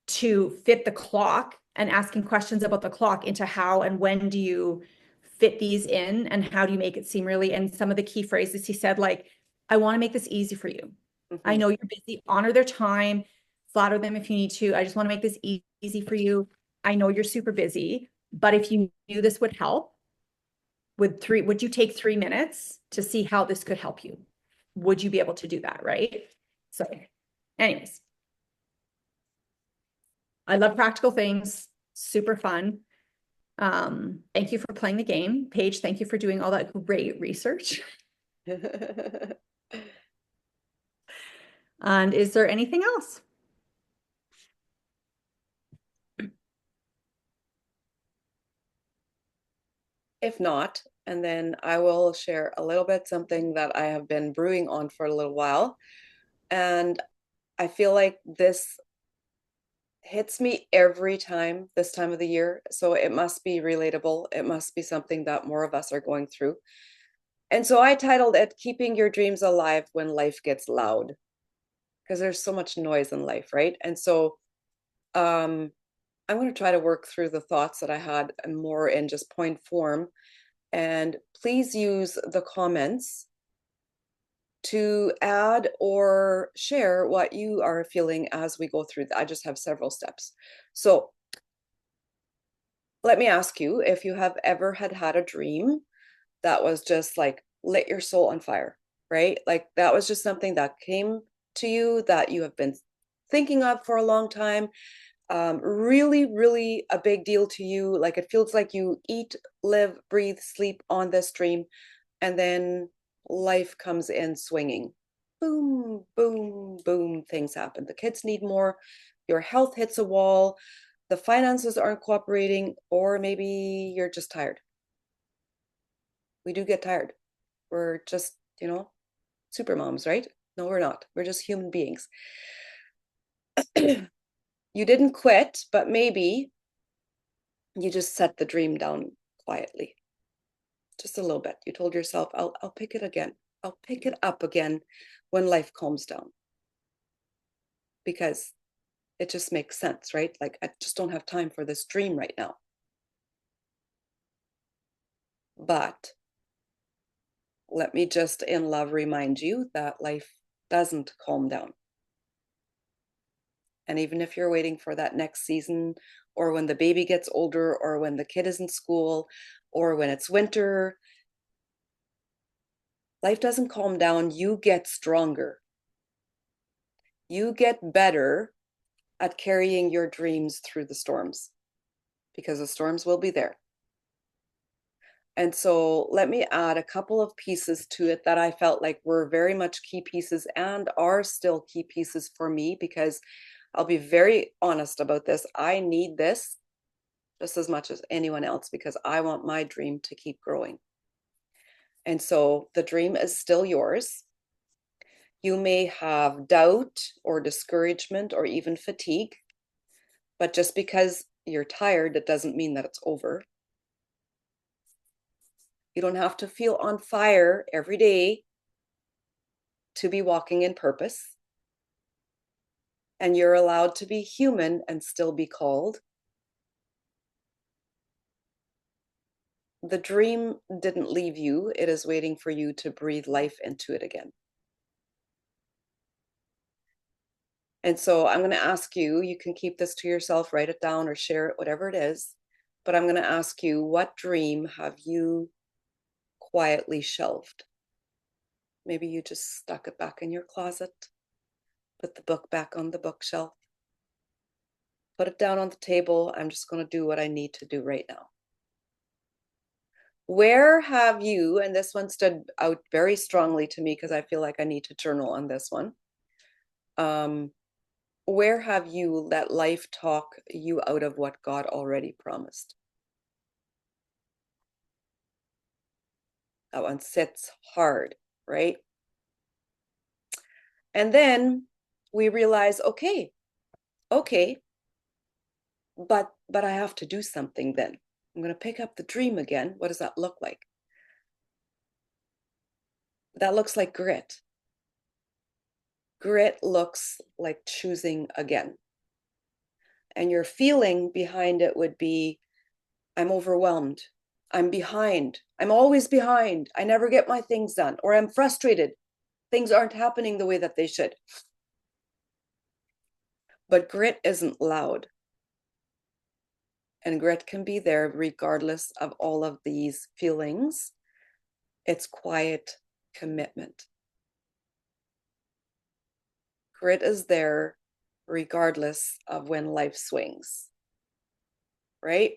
to fit the clock and asking questions about the clock into how and when do you fit these in and how do you make it seem really, and some of the key phrases he said, like, I want to make this easy for you. I know you're busy, honor their time, flatter them if you need to. I just want to make this easy for you. I know you're super busy, but if you knew this would help, would you take 3 minutes to see how this could help you? Would you be able to do that, right? So anyways, I love practical things, super fun. Thank you for playing the game. Paige, thank you for doing all that great research. And is there anything else? If not, and then I will share a little bit something that I have been brewing on for a little while. And I feel like this hits me every time this time of the year. So it must be relatable. It must be something that more of us are going through. And so I titled it Keeping Your Dreams Alive When Life Gets Loud, because there's so much noise in life, right? And so I'm going to try to work through the thoughts that I had more in just point form. And please use the comments to add or share what you are feeling as we go through. I just have several steps. So let me ask you if you have ever had a dream that was just like lit your soul on fire, right? Like that was just something that came to you that you have been thinking of for a long time. Really, really a big deal to you. Like it feels like you eat, live, breathe, sleep on this dream, and then life comes in swinging. Boom, boom, boom, things happen. The kids need more, your health hits a wall, the finances aren't cooperating, or maybe you're just tired. We do get tired. We're just, super moms, right? No, we're not. We're just human beings. You didn't quit, but maybe you just set the dream down quietly. Just a little bit. You told yourself, I'll pick it again. I'll pick it up again when life calms down. Because it just makes sense, right? Like I just don't have time for this dream right now. But let me just in love remind you that life doesn't calm down. And even if you're waiting for that next season, or when the baby gets older, or when the kid is in school, or when it's winter, life doesn't calm down. You get stronger. You get better at carrying your dreams through the storms, because the storms will be there. And so let me add a couple of pieces to it that I felt like were very much key pieces and are still key pieces for me, because I'll be very honest about this. I need this just as much as anyone else, because I want my dream to keep growing. And so the dream is still yours. You may have doubt or discouragement or even fatigue, but just because you're tired, it doesn't mean that it's over. You don't have to feel on fire every day to be walking in purpose. And you're allowed to be human and still be called. The dream didn't leave you. It is waiting for you to breathe life into it again. And so I'm going to ask you, you can keep this to yourself, write it down or share it, whatever it is. But I'm going to ask you, what dream have you quietly shelved? Maybe you just stuck it back in your closet, put the book back on the bookshelf, put it down on the table. I'm just going to do what I need to do right now. Where have you, and this one stood out very strongly to me because I feel like I need to journal on this one. Where have you let life talk you out of what God already promised? That one sits hard, right? And then we realize, okay, but I have to do something then. I'm going to pick up the dream again. What does that look like? That looks like grit. Grit looks like choosing again. And your feeling behind it would be, I'm overwhelmed. I'm behind. I'm always behind. I never get my things done. Or I'm frustrated. Things aren't happening the way that they should. But grit isn't loud. And grit can be there regardless of all of these feelings. It's quiet commitment. Grit is there regardless of when life swings, right?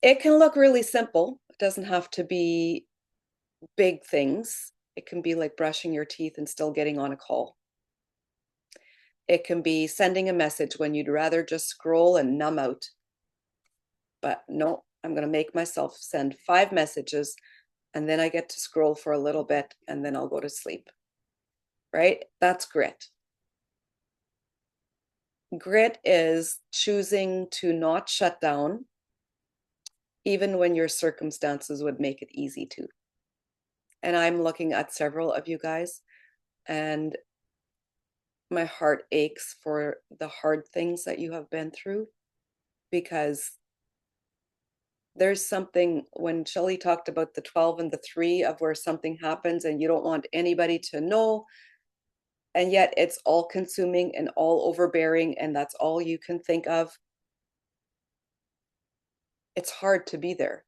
It can look really simple. It doesn't have to be big things. It can be like brushing your teeth and still getting on a call. It can be sending a message when you'd rather just scroll and numb out. But no, I'm going to make myself send 5 messages, and then I get to scroll for a little bit, and then I'll go to sleep. Right? That's grit. Grit is choosing to not shut down, even when your circumstances would make it easy to. And I'm looking at several of you guys, and my heart aches for the hard things that you have been through, because there's something, when Shelley talked about the 12 and the 3 of where something happens and you don't want anybody to know, and yet it's all consuming and all overbearing, and that's all you can think of. It's hard to be there.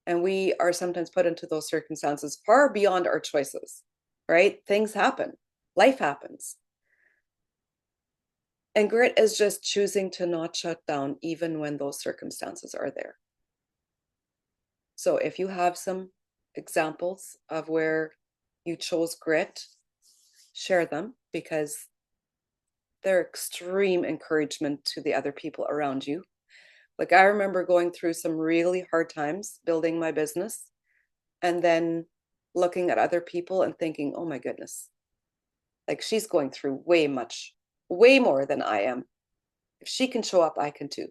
And we are sometimes put into those circumstances far beyond our choices, right? Things happen, life happens. And grit is just choosing to not shut down, even when those circumstances are there. So if you have some examples of where you chose grit, share them, because they're extreme encouragement to the other people around you. Like, I remember going through some really hard times building my business, and then looking at other people and thinking, oh my goodness, like, she's going through way more than I am. If she can show up, I can too,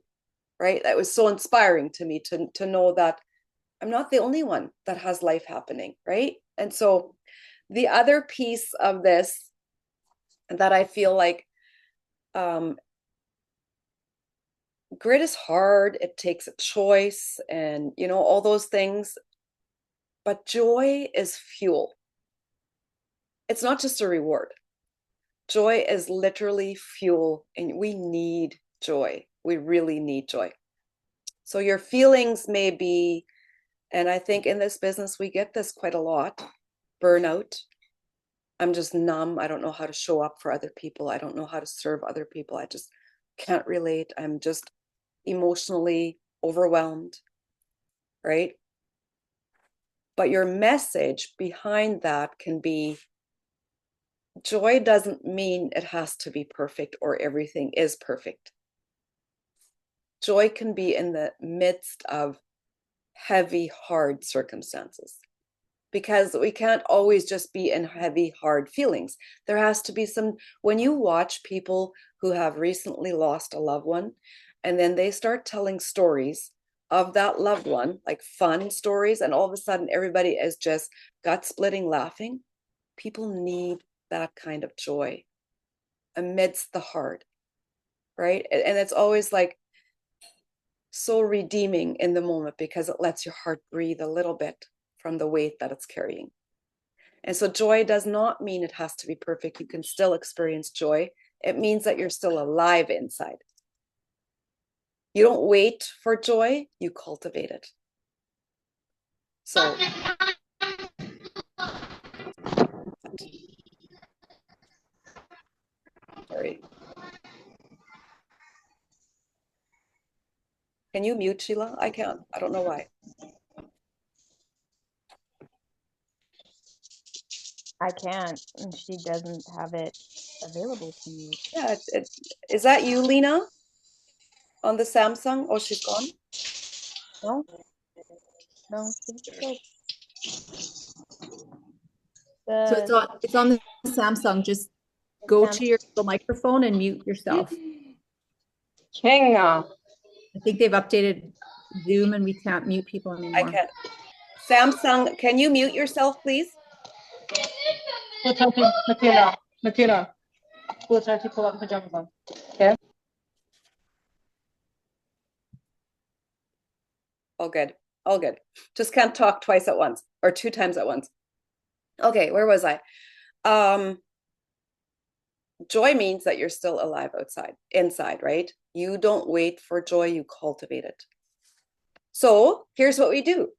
right? That was so inspiring to me to know that I'm not the only one that has life happening, right? And so the other piece of this that I feel like, grit is hard, it takes a choice, and all those things, but joy is fuel. It's not just a reward. Joy is literally fuel, and we need joy. We really need joy. So your feelings may be, and I think in this business we get this quite a lot, burnout. I'm just numb. I don't know how to show up for other people. I don't know how to serve other people. I just can't relate. I'm just emotionally overwhelmed, right? But your message behind that can be, joy doesn't mean it has to be perfect or everything is perfect. Joy can be in the midst of heavy, hard circumstances, because we can't always just be in heavy, hard feelings. There has to be some, when you watch people who have recently lost a loved one, and then they start telling stories of that loved one, like fun stories, and all of a sudden everybody is just gut splitting laughing. People need that kind of joy amidst the hard, right? And it's always like so redeeming in the moment, because it lets your heart breathe a little bit from the weight that it's carrying. And so joy does not mean it has to be perfect. You can still experience joy. It means that you're still alive inside. You don't wait for joy, you cultivate it. So sorry. Can you mute, Sheila? I can't. I don't know why. I can't, and she doesn't have it available to you. Yeah, is that you, Lena? On the Samsung? Oh, she's gone? No, no, So the it's on the Samsung. Just go Sam- to your little microphone and mute yourself. Kinga. I think they've updated Zoom and we can't mute people I anymore. can't. Samsung, can you mute yourself, please? Makila. We'll try to pull up pajamas on. Okay. All good. All good. Just can't talk twice at once, or 2 times at once. Okay, where was I? Joy means that you're still alive inside, right? You don't wait for joy, you cultivate it. So here's what we do.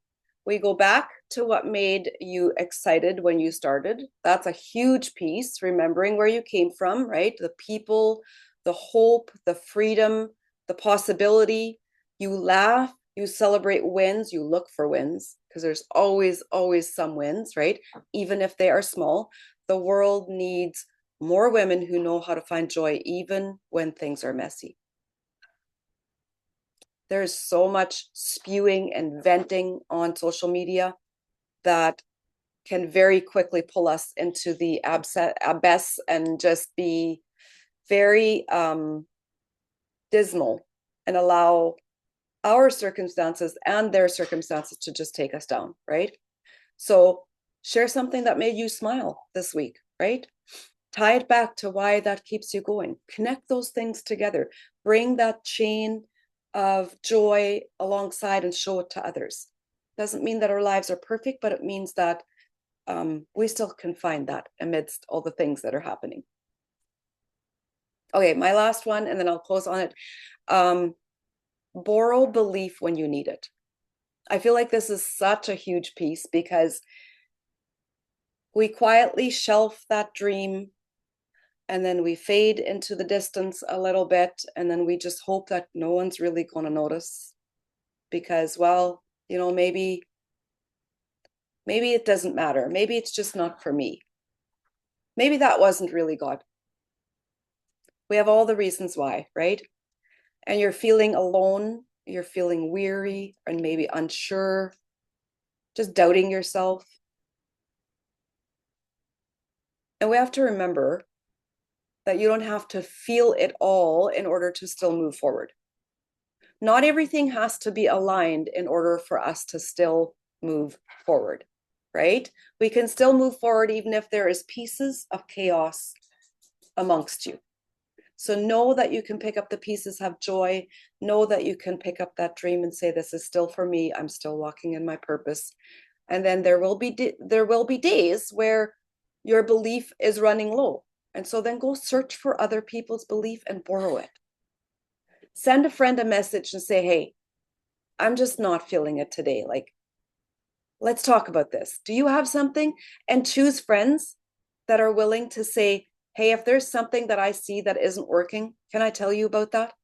We go back to what made you excited when you started. That's a huge piece, remembering where you came from, right? The people, the hope, the freedom, the possibility. You laugh, you celebrate wins, you look for wins, because there's always, always some wins, right? Even if they are small. The world needs more women who know how to find joy, even when things are messy. There's so much spewing and venting on social media that can very quickly pull us into the abyss and just be very dismal and allow our circumstances and their circumstances to just take us down, right? So share something that made you smile this week, right? Tie it back to why that keeps you going. Connect those things together. Bring that chain of joy alongside and show it to others. Doesn't mean that our lives are perfect, but it means that we still can find that amidst all the things that are happening. Okay, my last one, and then I'll close on it. Borrow belief when you need it. I feel like this is such a huge piece because we quietly shelf that dream and then we fade into the distance a little bit, and then we just hope that no one's really going to notice because, well, you know, maybe it doesn't matter. Maybe it's just not for me. Maybe that wasn't really God. We have all the reasons why, right? And you're feeling alone, you're feeling weary and maybe unsure, just doubting yourself. And we have to remember that you don't have to feel it all in order to still move forward. Not everything has to be aligned in order for us to still move forward, right? We can still move forward even if there is pieces of chaos amongst you. So know that you can pick up the pieces, have joy, know that you can pick up that dream and say, this is still for me. I'm still walking in my purpose. And then there will be days where your belief is running low. And so then go search for other people's belief and borrow it. Send a friend a message and say, hey, I'm just not feeling it today. Like, let's talk about this. Do you have something? And choose friends that are willing to say, hey, if there's something that I see that isn't working, can I tell you about that?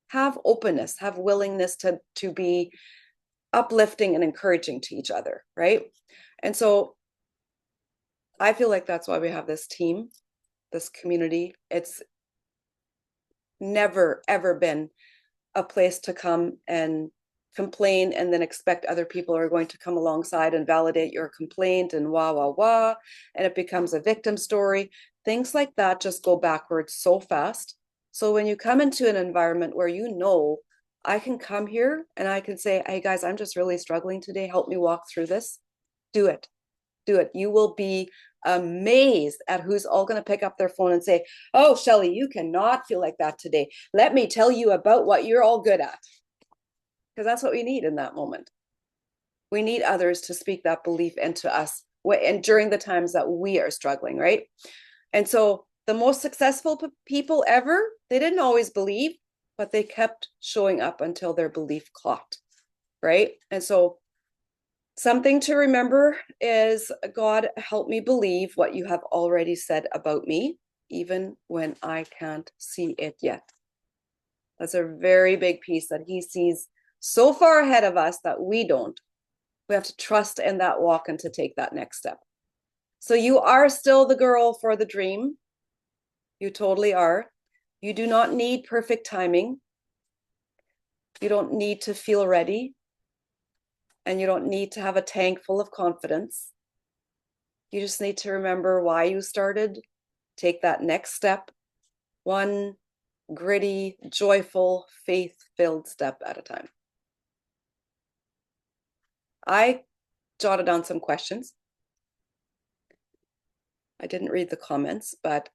Have openness, have willingness to be uplifting and encouraging to each other, right? And so I feel like that's why we have this team, this community. It's never, ever been a place to come and complain and then expect other people are going to come alongside and validate your complaint and wah, wah, wah. And it becomes a victim story. Things like that just go backwards so fast. So when you come into an environment where you know, I can come here and I can say, hey guys, I'm just really struggling today. Help me walk through this. Do it. Do it. You will be amazed at who's all going to pick up their phone and say, oh, Shelley, you cannot feel like that today. Let me tell you about what you're all good at. Because that's what we need in that moment. We need others to speak that belief into us and during the times that we are struggling, right? And so the most successful people ever, they didn't always believe, but they kept showing up until their belief clocked, right? And so something to remember is, God, help me believe what you have already said about me, even when I can't see it yet. That's a very big piece, that he sees so far ahead of us that we don't. We have to trust in that walk and to take that next step. So you are still the girl for the dream. You totally are. You do not need perfect timing. You don't need to feel ready. And you don't need to have a tank full of confidence. You just need to remember why you started. Take that next step, one gritty, joyful, faith-filled step at a time. I jotted down some questions. I didn't read the comments, but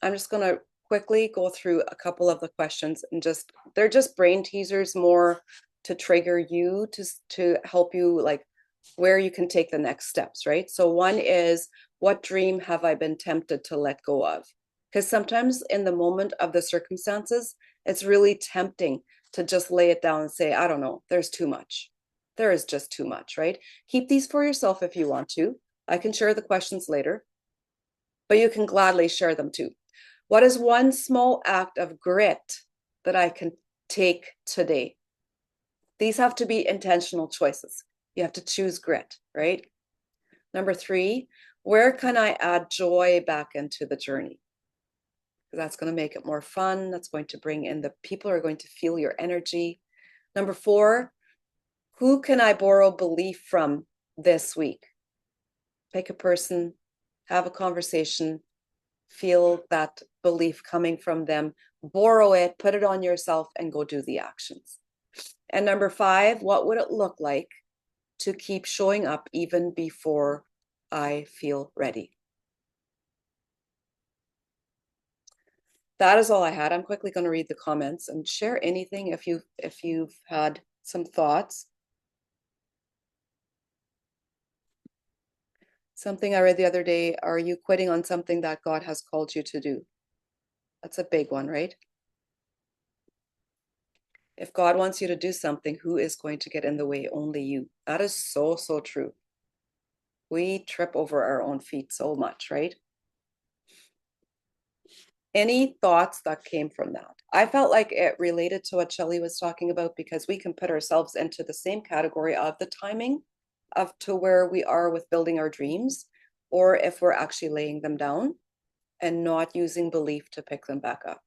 I'm just going to quickly go through a couple of the questions and they're just brain teasers, more to trigger you, to help you, like, where you can take the next steps, right? So one is, what dream have I been tempted to let go of? Because sometimes in the moment of the circumstances, it's really tempting to just lay it down and say, I don't know, there's too much. There is just too much, right? Keep these for yourself if you want to. I can share the questions later, but you can gladly share them too. What is one small act of grit that I can take today? These have to be intentional choices. You have to choose grit, right? Number 3, where can I add joy back into the journey? That's going to make it more fun. That's going to bring in the people who are going to feel your energy. Number 4, who can I borrow belief from this week? Pick a person, have a conversation, feel that belief coming from them, borrow it, put it on yourself, and go do the actions. And number 5, what would it look like to keep showing up even before I feel ready? That is all I had. I'm quickly going to read the comments and share anything if you've had some thoughts. Something I read the other day, are you quitting on something that God has called you to do? That's a big one, right? If God wants you to do something, who is going to get in the way? Only you. That is so, so true. We trip over our own feet so much, right? Any thoughts that came from that? I felt like it related to what Shelley was talking about, because we can put ourselves into the same category of the timing of to where we are with building our dreams, or if we're actually laying them down and not using belief to pick them back up.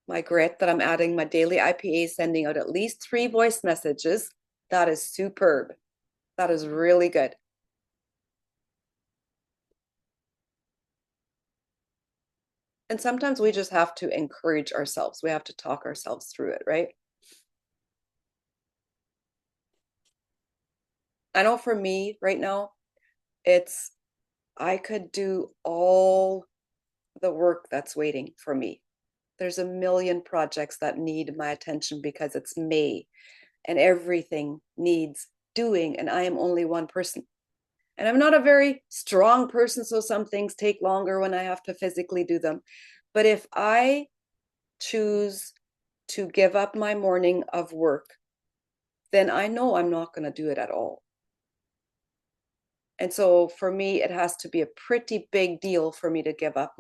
My grit that I'm adding my daily IPA, sending out at least 3 voice messages. That is superb. That is really good. And sometimes we just have to encourage ourselves. We have to talk ourselves through it, right? I know for me right now, I could do all the work that's waiting for me. There's a million projects that need my attention because it's May and everything needs doing, and I am only one person. And I'm not a very strong person, so some things take longer when I have to physically do them. But if I choose to give up my morning of work, then I know I'm not going to do it at all. And so for me, it has to be a pretty big deal for me to give up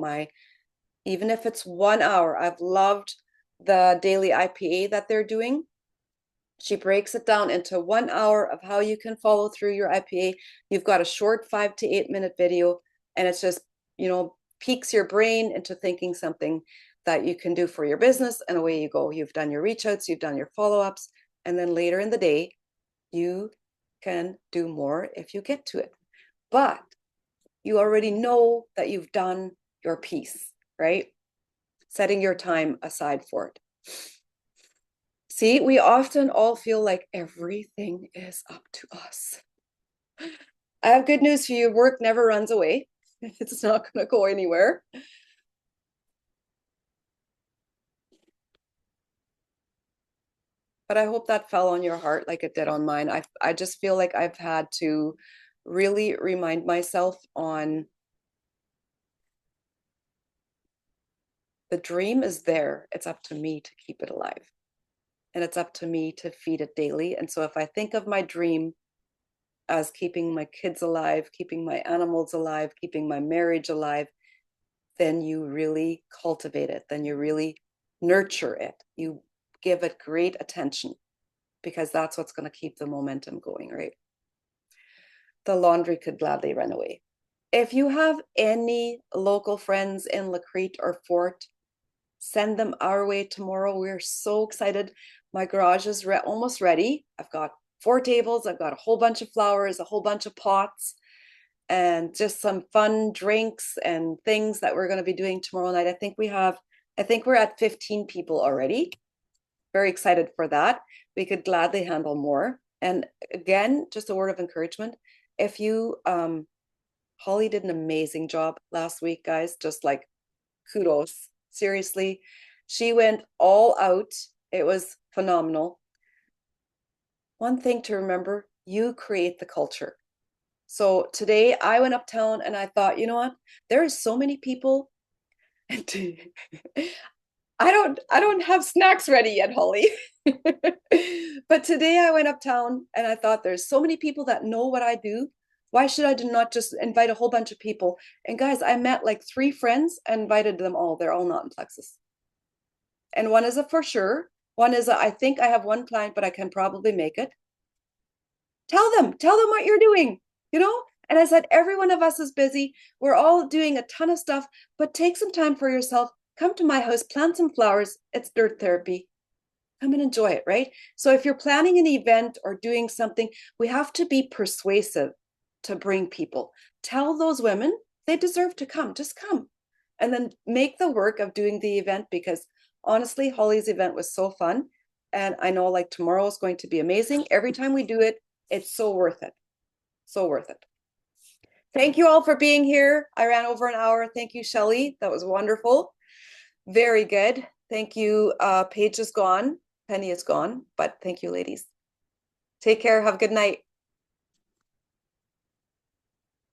even if it's 1 hour. I've loved the daily IPA that they're doing. She breaks it down into 1 hour of how you can follow through your IPA. You've got a short 5 to 8 minute video, and it's just, piques your brain into thinking something that you can do for your business, and away you go. You've done your reach outs, you've done your follow-ups, and then later in the day, you can do more if you get to it. But you already know that you've done your piece, right? Setting your time aside for it. See, we often all feel like everything is up to us. I have good news for you. Work never runs away. It's not going to go anywhere. But I hope that fell on your heart like it did on mine. I just feel like I've had to really remind myself on the dream is there. It's up to me to keep it alive. And it's up to me to feed it daily. And so if I think of my dream as keeping my kids alive, keeping my animals alive, keeping my marriage alive, then you really cultivate it. Then you really nurture it. You give it great attention, because that's what's going to keep the momentum going, right? The laundry could gladly run away. If you have any local friends in Lacrete or Fort, send them our way tomorrow. We're so excited. My garage is almost ready. I've got 4 tables. I've got a whole bunch of flowers, a whole bunch of pots, and just some fun drinks and things that we're going to be doing tomorrow night. I think we're at 15 people already. Very excited for that. We could gladly handle more. And again, just a word of encouragement. If you, Holly did an amazing job last week, guys. Just like kudos. Seriously, she went all out. It was phenomenal. One thing to remember, you create the culture. So today I went uptown and I thought, you know what? There are so many people. I don't have snacks ready yet, Holly. But today I went uptown and I thought there's so many people that know what I do. Why should I do not just invite a whole bunch of people? And guys, I met like 3 friends and invited them all. They're all not in Plexus. And one is a for sure. One is I think I have one client, but I can probably make it. Tell them what you're doing, you know? And I said, every one of us is busy. We're all doing a ton of stuff, but take some time for yourself. Come to my house, plant some flowers. It's dirt therapy. Come and enjoy it, right? So if you're planning an event or doing something, we have to be persuasive to bring people. Tell those women they deserve to come. Just come. And then make the work of doing the event, because honestly, Holly's event was so fun. And I know like tomorrow is going to be amazing. Every time we do it, it's so worth it. So worth it. Thank you all for being here. I ran over an hour. Thank you, Shelley. That was wonderful. Very good. Thank you. Paige is gone. Penny is gone, but thank you, ladies. Take care. Have a good night.